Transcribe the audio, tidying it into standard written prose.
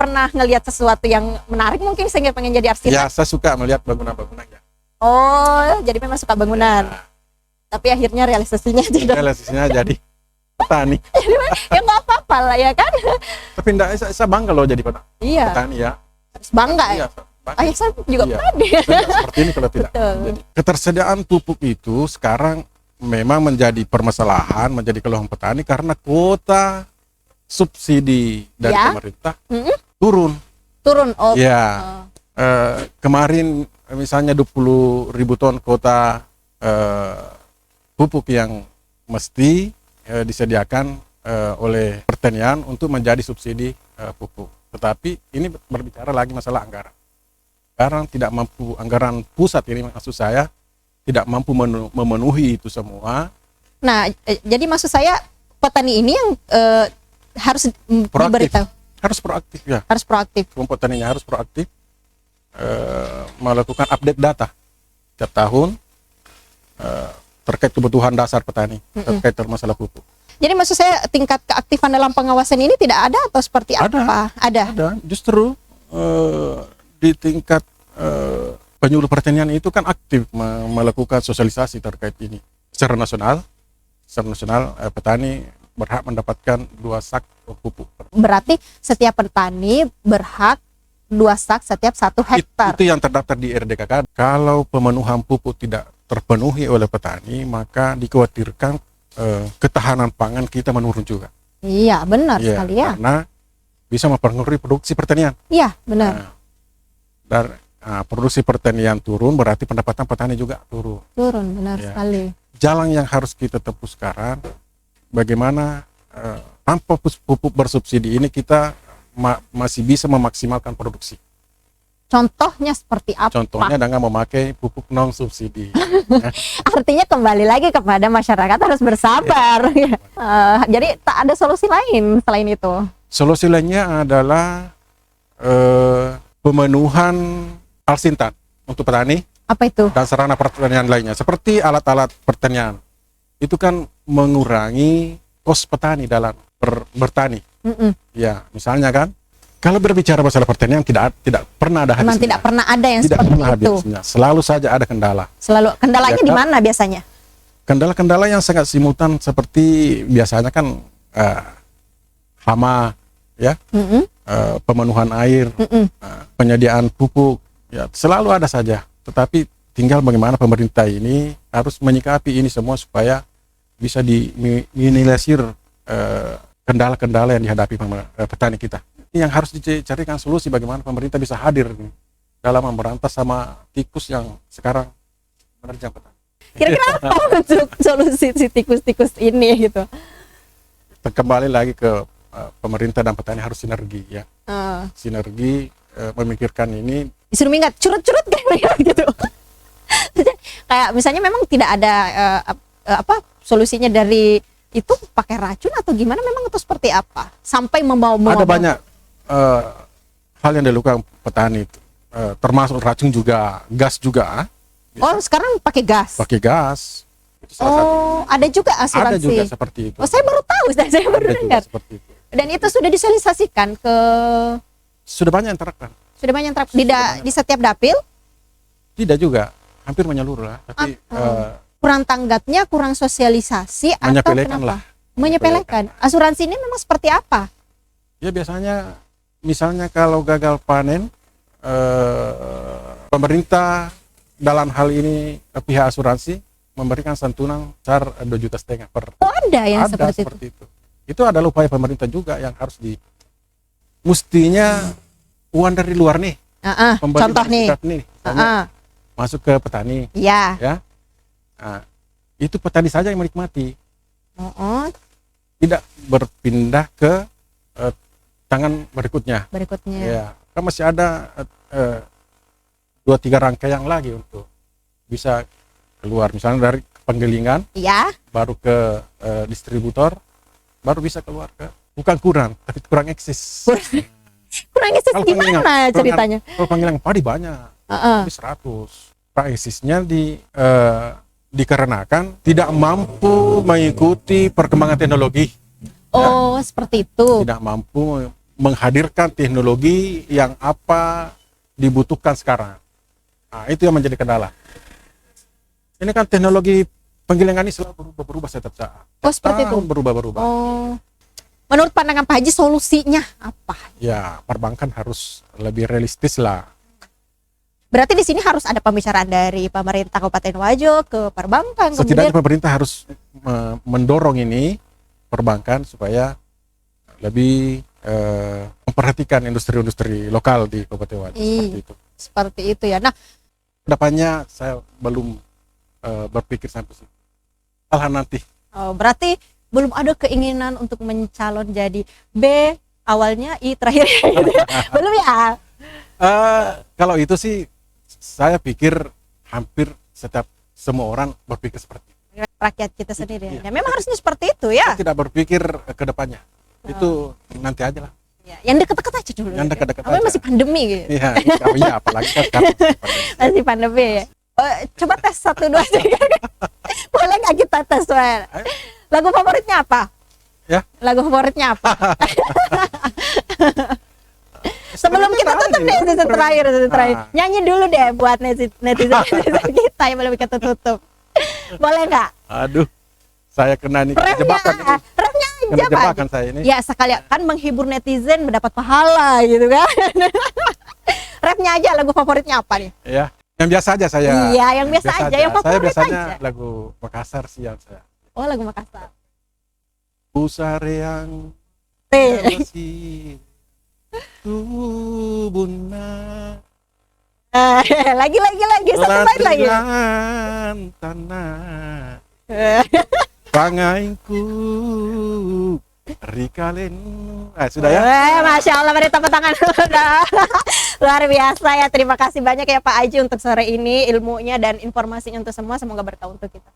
pernah ngelihat sesuatu yang menarik mungkin sehingga pengen jadi arsitek? Ya, saya suka melihat bangunan-bangunan ya. Oh, jadi memang suka bangunan. Ya. Tapi akhirnya realisasinya tidak. Realisasinya jadi petani. Ya nggak apa-apa lah ya kan. Tapi enggak, saya bangga loh jadi Iya, petani ya. harus bangga ya. Iya, bangga. Ayah saya juga Iya. petani. Tidak seperti ini kalau tidak. Betul. Jadi, ketersediaan pupuk itu sekarang memang menjadi permasalahan, menjadi keluhan petani karena kuota subsidi dari Ya. pemerintah Mm-mm. turun. Turun. Oh. Ya, Oh. kemarin misalnya 20.000 ton kuota pupuk yang mesti disediakan oleh pertanian untuk menjadi subsidi pupuk. Tetapi ini berbicara lagi masalah anggaran. Sekarang tidak mampu, anggaran pusat ini maksud saya tidak mampu memenuhi itu semua. Nah, jadi maksud saya petani ini yang harus Proaktif. diberitahu, Harus proaktif ya. harus proaktif. Kelompok taninya harus proaktif melakukan update data setiap tahun terkait kebutuhan dasar petani, terkait masalah pupuk. Jadi maksud saya tingkat keaktifan dalam pengawasan ini tidak ada atau seperti Ada. apa? Ada. Ada, justru di tingkat penyuluh pertanian itu kan aktif melakukan sosialisasi terkait ini. Secara nasional petani berhak mendapatkan 2 sak pupuk. Berarti setiap petani berhak 2 sak setiap 1 hektar. Itu yang terdaftar di RDKK. Kalau pemenuhan pupuk tidak terpenuhi oleh petani, maka dikhawatirkan ketahanan pangan kita menurun juga. Iya, benar Iya, sekali ya. karena bisa mempengaruhi produksi pertanian. Iya, benar. Nah, dan produksi pertanian turun, berarti pendapatan petani juga turun. Turun, benar Iya. sekali. Jalan yang harus kita tempuh sekarang, bagaimana tanpa pupuk bersubsidi ini kita masih bisa memaksimalkan produksi. Contohnya seperti apa? Contohnya dengan memakai pupuk non subsidi. Artinya kembali lagi kepada masyarakat harus bersabar. Jadi tak ada solusi lain selain itu. Solusi lainnya adalah pemenuhan alsintan untuk petani Apa itu? dan sarana pertanian lainnya, seperti alat-alat pertanian. Itu kan mengurangi kos petani dalam bertani. Mm-mm. Ya, misalnya kan, kalau berbicara masalah pertanian tidak pernah ada Memang habisnya. tidak pernah ada yang Tidak seperti pernah itu. habisnya. Selalu saja ada kendala. Selalu kendalanya Ya, di Kak. mana biasanya? Kendala-kendala yang sangat simultan seperti biasanya kan hama, ya, Mm-mm. pemenuhan air, Mm-mm. penyediaan pupuk, ya selalu ada saja. Tetapi tinggal bagaimana pemerintah ini harus menyikapi ini semua supaya bisa diminimalisir kendala-kendala yang dihadapi petani kita. Ini yang harus dicarikan solusi bagaimana pemerintah bisa hadir dalam memberantas sama tikus yang sekarang menerjang petani. Kira-kira apa untuk solusi si tikus-tikus ini gitu? Kembali lagi ke pemerintah dan petani harus sinergi ya. Sinergi memikirkan ini. Disuruh minggat, curut-curut kayak gitu. Kayak misalnya memang tidak ada solusinya dari itu pakai racun atau gimana, memang itu seperti apa? Sampai membawa Ada banyak hal yang dilakukan petani, termasuk racun juga, gas juga. Oh, sekarang pakai gas. Pakai gas. Itu salah satu. Oh, ada juga asuransi. Ada juga seperti itu. Oh, saya baru tahu, saya baru Ada juga dengar. seperti itu. Dan itu sudah disosialisasikan ke Sudah banyak yang terapkan. sudah banyak di setiap dapil. Tidak juga, hampir menyeluruh lah. Tapi Kurang tanggapnya, kurang sosialisasi atau menyepelekan kenapa? lah. Menyepelekan. Asuransi ini memang seperti apa? Ya biasanya, misalnya kalau gagal panen, pemerintah dalam hal ini pihak asuransi memberikan santunan sebesar 2,5 juta per. Oh, ada yang Ada seperti itu. itu. Itu adalah upaya pemerintah juga yang harus mestinya uang dari luar nih. Pemberi Contoh nih. sertifikat nih, misalnya masuk ke petani, Ya. ya. Nah, itu petani saja yang menikmati, tidak berpindah ke tangan berikutnya. Berikutnya. Ya, kan masih ada 2-3 rangkaian lagi untuk bisa keluar, misalnya dari penggilingan, Ya. baru ke distributor, baru bisa keluar ke, bukan kurang, tapi kurang eksis. Kurang eksis gimana ceritanya? Kalau panggilan padi banyak, tapi 100. Kurang eksisnya dikarenakan tidak mampu mengikuti perkembangan teknologi. Oh, seperti itu. Tidak mampu menghadirkan teknologi yang apa dibutuhkan sekarang. Nah, itu yang menjadi kendala. Ini kan teknologi penggilingan ini selalu berubah setiap saat. Oh, seperti itu. Berubah-berubah. Oh. Menurut pandangan Pak Haji, solusinya apa? Ya, perbankan harus lebih realistis lah. Berarti di sini harus ada pembicaraan dari pemerintah Kabupaten Wajo ke perbankan. Setidaknya Kemudian, pemerintah harus mendorong ini perbankan supaya lebih memperhatikan industri-industri lokal di Kabupaten Wajo. Seperti itu. seperti itu ya. Nah, Kedepannya saya belum berpikir sampai situ. Malah nanti. berarti belum ada keinginan untuk mencalon jadi B, awalnya I, terakhir gitu. Belum ya? Kalau itu sih saya pikir hampir semua orang berpikir seperti itu. Rakyat kita sendiri ya. Iya. Ya, memang harusnya seperti itu ya. Tidak berpikir ke depannya. Itu nanti aja lah. Ya, yang dekat-dekat aja dulu. Yang dekat-dekat Apalagi aja. masih pandemi gitu. Iya, iya apalagi kan sekarang. Masih pandemi ya. Coba tes 1, 2, 3. Boleh nggak kita tes, Wen? Ayo. Lagu favoritnya apa? Ya. Lagu favoritnya apa? Sebelum kita tutup nih, sesi terakhir. Nyanyi dulu deh buat netizen kita yang belum kita tutup. Boleh nggak? Aduh, saya kena nih jebakan ini. Refnya Kena aja, Pak. jebakan saya ini. Ya, sekali kan menghibur netizen mendapat pahala gitu kan. Refnya aja, lagu favoritnya apa nih? Ya, yang biasa aja saya. Iya, yang biasa aja, yang Saya favorit biasanya aja. lagu Makassar sih yang saya. Oh, lagu Makassar. Pusareang Teh. masih tubuna Lagi, satu bait lagi. latihan tanah pangainku rikalen. Sudah ya. Masya Allah, beri tepuk tangan. Luar biasa ya. Terima kasih banyak ya Pak Haji untuk sore ini, ilmunya dan informasinya untuk semua. Semoga berkah untuk kita.